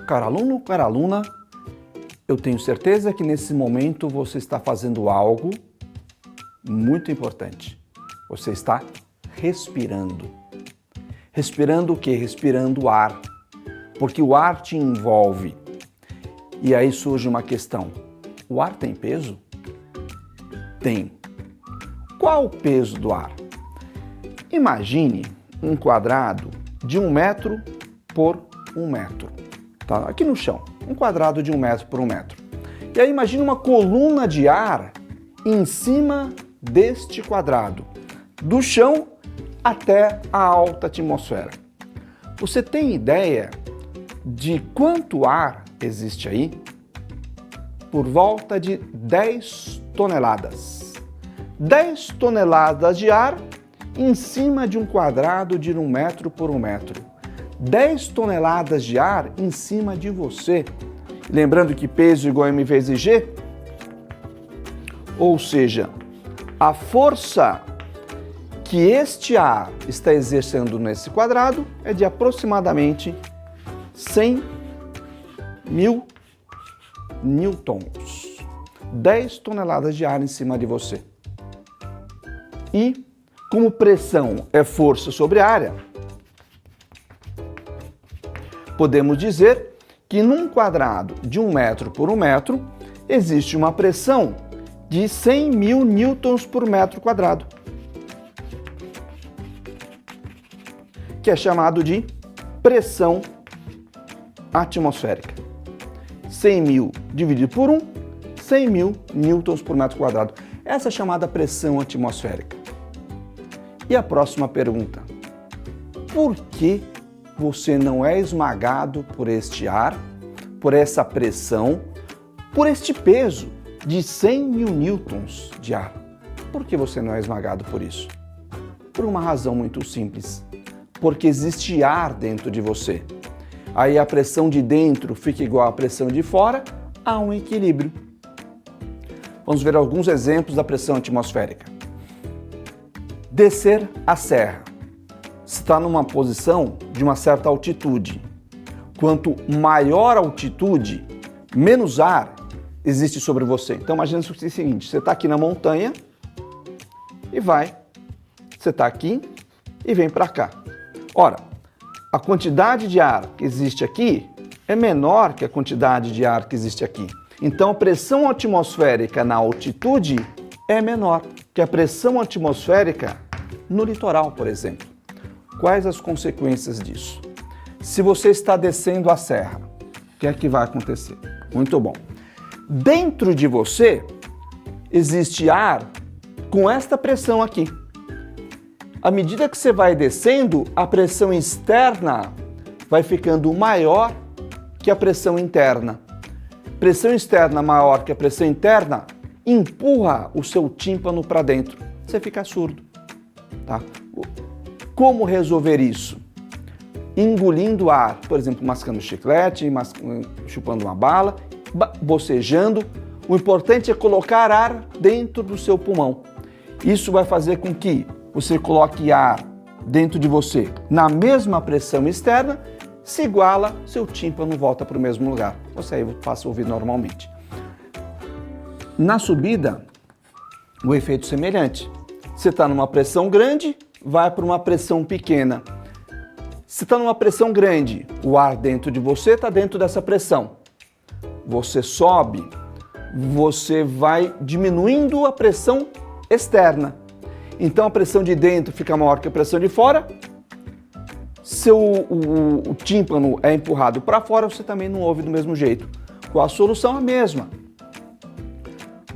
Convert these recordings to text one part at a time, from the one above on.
Caro aluno, cara aluna, eu tenho certeza que nesse momento você está fazendo algo muito importante. Você está respirando. Respirando o quê? Respirando ar. Porque o ar te envolve. E aí surge uma questão. O ar tem peso? Tem. Qual o peso do ar? Imagine um quadrado de 1 metro por 1 metro. Tá aqui no chão. Um quadrado de 1 metro por 1 metro. E aí imagine uma coluna de ar em cima deste quadrado. Do chão até a alta atmosfera. Você tem ideia de quanto ar existe aí? Por volta de 10 toneladas. 10 toneladas de ar em cima de um quadrado de 1 metro por 1 metro. 10 toneladas de ar em cima de você. Lembrando que peso igual a m vezes g. Ou seja, a força que este ar está exercendo nesse quadrado é de aproximadamente 100 mil newtons. 10 toneladas de ar em cima de você. E, como pressão é força sobre área, podemos dizer que num quadrado de 1 metro por 1 metro existe uma pressão de 100 mil newtons por metro quadrado, que é chamado de pressão atmosférica. 100 mil dividido por 1, 100 mil newtons por metro quadrado. Essa é chamada pressão atmosférica. E a próxima pergunta: por que você não é esmagado por este ar, por essa pressão, por este peso de 100 mil newtons de ar? Por que você não é esmagado por isso? Por uma razão muito simples. Porque existe ar dentro de você. Aí a pressão de dentro fica igual à pressão de fora, há um equilíbrio. Vamos ver alguns exemplos da pressão atmosférica. Descer a serra. Você está numa posição de uma certa altitude. Quanto maior a altitude, menos ar existe sobre você. Então imagina o seguinte, você está aqui na montanha e vai. Você está aqui e vem para cá. Ora, a quantidade de ar que existe aqui é menor que a quantidade de ar que existe aqui. Então a pressão atmosférica na altitude é menor que a pressão atmosférica no litoral, por exemplo. Quais as consequências disso? Se você está descendo a serra, o que é que vai acontecer? Muito bom. Dentro de você existe ar com esta pressão aqui. À medida que você vai descendo, a pressão externa vai ficando maior que a pressão interna. Pressão externa maior que a pressão interna empurra o seu tímpano para dentro. Você fica surdo. Tá? Como resolver isso? Engolindo ar, por exemplo, mascando chiclete, chupando uma bala, bocejando. O importante é colocar ar dentro do seu pulmão. Isso vai fazer com que você coloque ar dentro de você na mesma pressão externa, se iguala, seu tímpano volta para o mesmo lugar. Você aí passa a ouvir normalmente. Na subida, o efeito semelhante. Você está numa pressão grande, vai para uma pressão pequena. Se está numa pressão grande, o ar dentro de você está dentro dessa pressão. Você sobe, você vai diminuindo a pressão externa. Então a pressão de dentro fica maior que a pressão de fora. Se o tímpano é empurrado para fora, você também não ouve do mesmo jeito. Qual a solução? A mesma.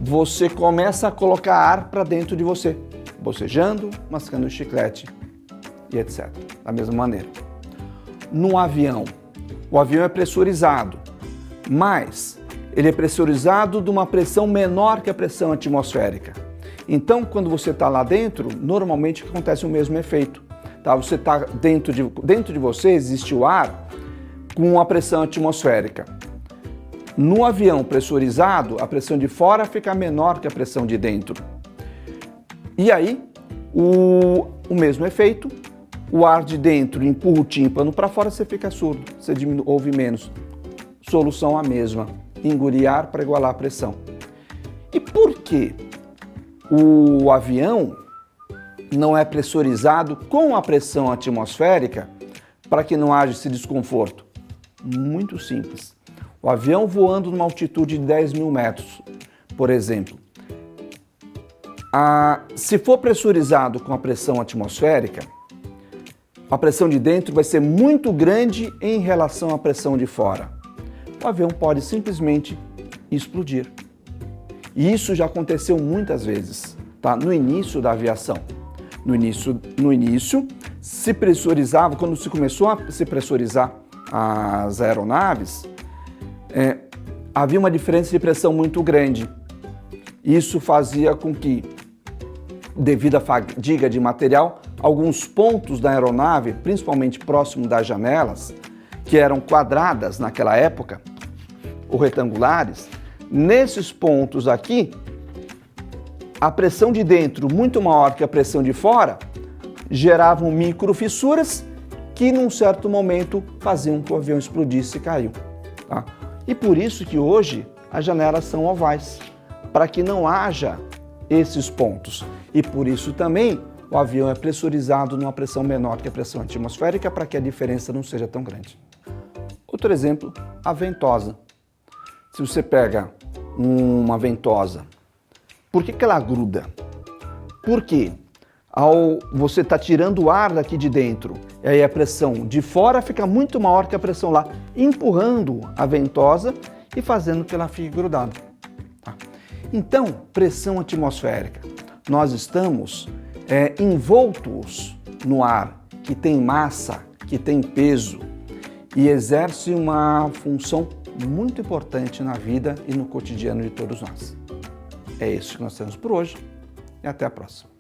Você começa a colocar ar para dentro de você, bocejando, mascando chiclete e etc. Da mesma maneira. No avião, o avião é pressurizado, mas ele é pressurizado de uma pressão menor que a pressão atmosférica. Então, quando você está lá dentro, normalmente acontece o mesmo efeito. Tá? Você está dentro de você, existe o ar com a pressão atmosférica. No avião pressurizado, a pressão de fora fica menor que a pressão de dentro. E aí, o mesmo efeito, o ar de dentro empurra o tímpano para fora, você fica surdo, você ouve menos. solução a mesma, engolir ar para igualar a pressão. E por que o avião não é pressurizado com a pressão atmosférica para que não haja esse desconforto? Muito simples. O avião voando numa altitude de 10 mil metros, por exemplo, se for pressurizado com a pressão atmosférica, a pressão de dentro vai ser muito grande em relação à pressão de fora. O avião pode simplesmente explodir. E isso já aconteceu muitas vezes, tá? No início da aviação. No início, se pressurizava, quando se começou a se pressurizar as aeronaves, havia uma diferença de pressão muito grande. Isso fazia com que, devido à fadiga de material, alguns pontos da aeronave, principalmente próximo das janelas, que eram quadradas naquela época, ou retangulares, nesses pontos aqui, a pressão de dentro, muito maior que a pressão de fora, geravam microfissuras que, num certo momento, faziam que o avião explodisse e caiu. Tá? E por isso que hoje as janelas são ovais, para que não haja esses pontos. E por isso também o avião é pressurizado numa pressão menor que a pressão atmosférica, para que a diferença não seja tão grande. Outro exemplo, a ventosa. Se você pega uma ventosa, por que ela gruda? Porque ao você estar tirando o ar daqui de dentro, e aí a pressão de fora fica muito maior que a pressão lá, empurrando a ventosa e fazendo que ela fique grudada. Tá? Então, pressão atmosférica. Nós estamos envoltos no ar, que tem massa, que tem peso, e exerce uma função muito importante na vida e no cotidiano de todos nós. É isso que nós temos por hoje e até a próxima.